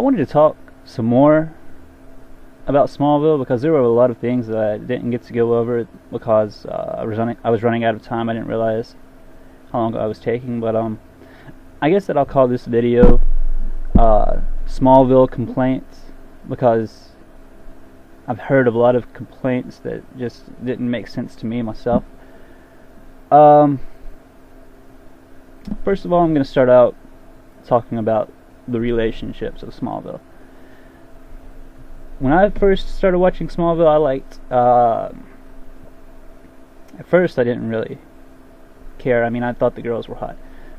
wanted to talk some more about Smallville because there were a lot of things that I didn't get to go over because I was running out of time. I didn't realize how long I was taking, but I guess that I'll call this video Smallville complaints, because I've heard of a lot of complaints that just didn't make sense to me myself. First of all, I'm going to start out talking about the relationships of Smallville. When I first started watching Smallville, I liked, at first I didn't really care. I mean, I thought the girls were hot.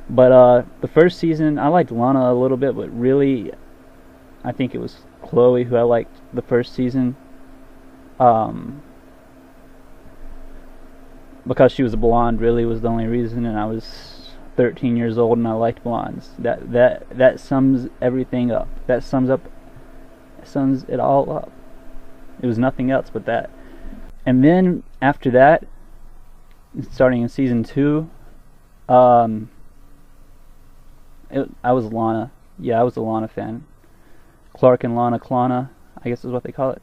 But the first season, I liked Lana a little bit, but really, I think it was Chloe who I liked the first season. Because she was a blonde really was the only reason, and I was 13 years old and I liked blondes. That sums everything up. That sums it all up. It was nothing else but that. And then after that, starting in season 2, I was Lana. Yeah, I was a Lana fan. Clark and Lana Klana, I guess is what they call it.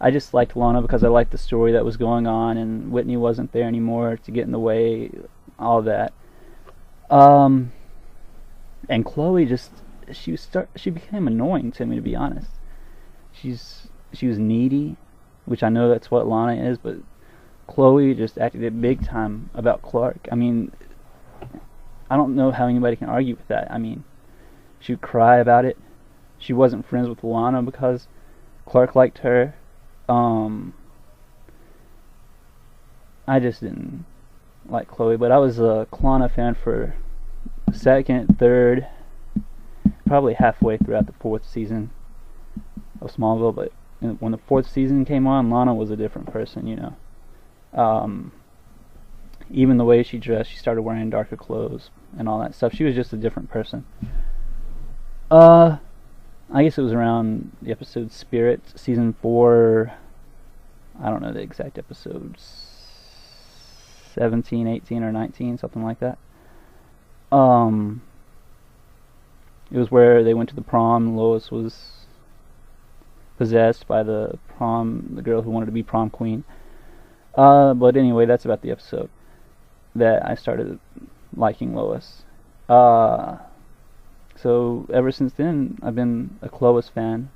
I just liked Lana because I liked the story that was going on, and Whitney wasn't there anymore to get in the way, all that. And Chloe just, she became annoying to me, to be honest. She was needy, which I know that's what Lana is, but Chloe just acted it big time about Clark. I mean, I don't know how anybody can argue with that. I mean, she would cry about it. She wasn't friends with Lana because Clark liked her. I just didn't like Chloe, but I was a Klana fan for second, third, probably halfway throughout the 4th season of Smallville. But when the 4th season came on, Lana was a different person, you know. Even the way she dressed, she started wearing darker clothes and all that stuff. She was just a different person. I guess it was around the episode Spirit, season 4, I don't know the exact episodes, 17, 18, or 19, something like that. It was where they went to the prom. Lois was possessed by the girl who wanted to be prom queen. But anyway, that's about the episode that I started liking Lois. So ever since then, I've been a Lois fan.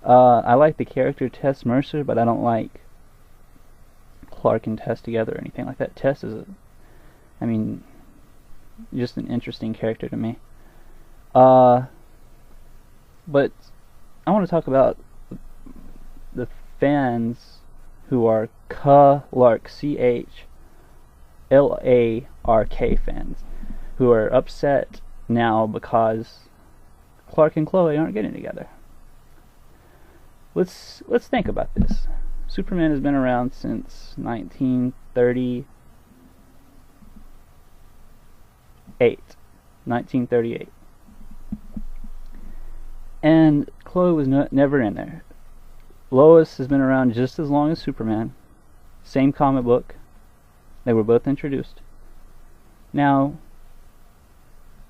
I like the character Tess Mercer, but I don't like Clark and Tess together or anything like that. Tess is just an interesting character to me. But I want to talk about the fans who are Clark, CHLARK fans, who are upset now because Clark and Chloe aren't getting together. Let's think about this. Superman has been around since 1938. And Chloe was never in there. Lois has been around just as long as Superman. Same comic book. They were both introduced. Now,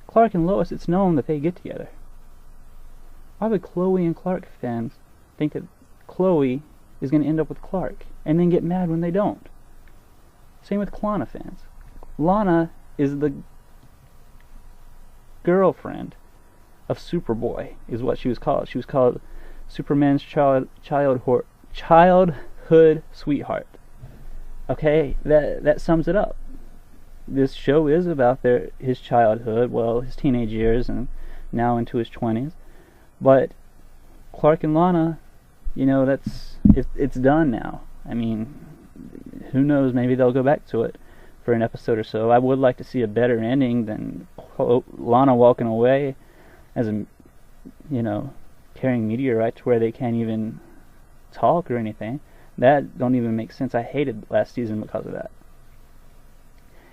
Clark and Lois, it's known that they get together. Why would Chloe and Clark fans think that Chloe is going to end up with Clark and then get mad when they don't? Same with Klana fans. Lana is the girlfriend of Superboy, is what she was called. She was called Superman's childhood sweetheart. Okay, that sums it up. This show is about his childhood, well, his teenage years, and now into his 20s. But Clark and Lana, you know, it's done now. I mean, who knows? Maybe they'll go back to it for an episode or so. I would like to see a better ending than Lana walking away as a, carrying meteorite to where they can't even talk or anything. That don't even make sense. I hated last season because of that.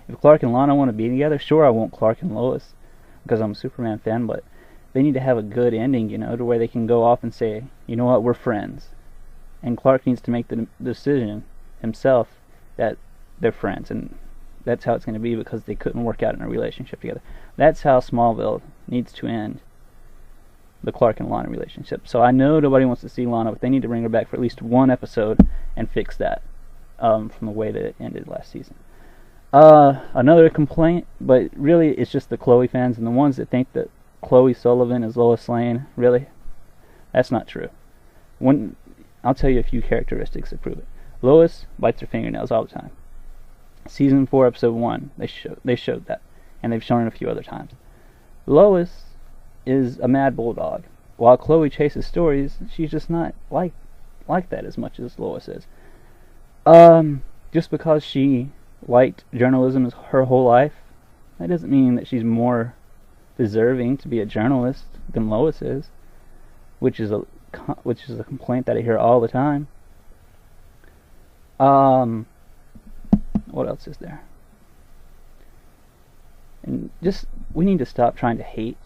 If Clark and Lana want to be together, sure, I want Clark and Lois because I'm a Superman fan, but they need to have a good ending, to where they can go off and say, you know what, we're friends. And Clark needs to make the decision himself that they're friends, and that's how it's going to be because they couldn't work out in a relationship together. That's how Smallville needs to end, the Clark and Lana relationship. So I know nobody wants to see Lana, but they need to bring her back for at least one episode and fix that from the way that it ended last season. Another complaint, but really it's just the Chloe fans and the ones that think that Chloe Sullivan is Lois Lane. Really? That's not true. I'll tell you a few characteristics that prove it. Lois bites her fingernails all the time. Season 4, episode 1, they showed that, and they've shown it a few other times. Lois is a mad bulldog. While Chloe chases stories, she's just not like that as much as Lois is. Just because she liked journalism her whole life, that doesn't mean that she's more deserving to be a journalist than Lois is, which is a complaint that I hear all the time. What else is there? And we need to stop trying to hate,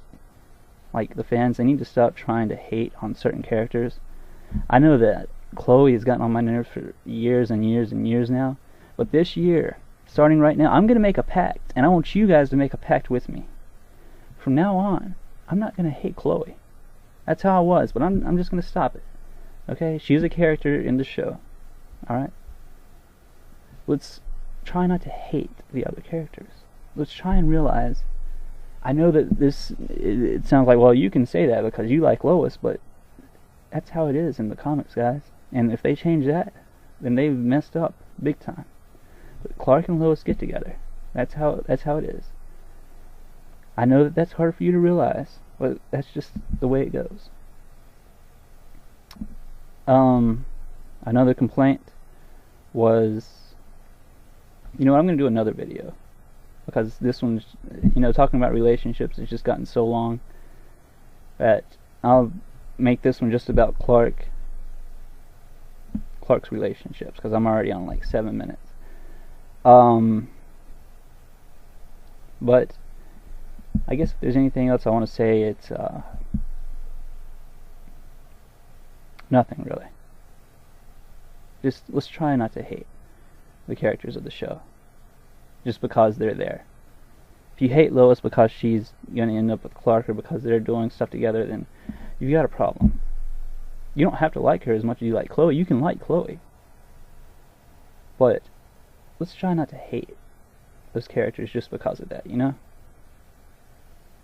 like the fans. They need to stop trying to hate on certain characters. I know that Chloe has gotten on my nerves for years and years and years now, but this year, starting right now, I'm going to make a pact, and I want you guys to make a pact with me. From now on, I'm not going to hate Chloe. That's how I was, but I'm just going to stop it. Okay? She's a character in the show. Alright? Let's try not to hate the other characters. Let's try and realize, I know that it sounds like, well, you can say that because you like Lois, but that's how it is in the comics, guys. And if they change that, then they've messed up big time. But Clark and Lois get together. That's how it is. I know that that's hard for you to realize, but that's just the way it goes. Another complaint was, I'm going to do another video because this one's, talking about relationships has just gotten so long that I'll make this one just about Clark's relationships because I'm already on like 7 minutes. But I guess if there's anything else I want to say, it's nothing really. Just let's try not to hate the characters of the show just because they're there. If you hate Lois because she's going to end up with Clark or because they're doing stuff together, then you've got a problem. You don't have to like her as much as you like Chloe. You can like Chloe. But let's try not to hate those characters just because of that,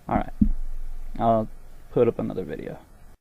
Alright. I'll put up another video.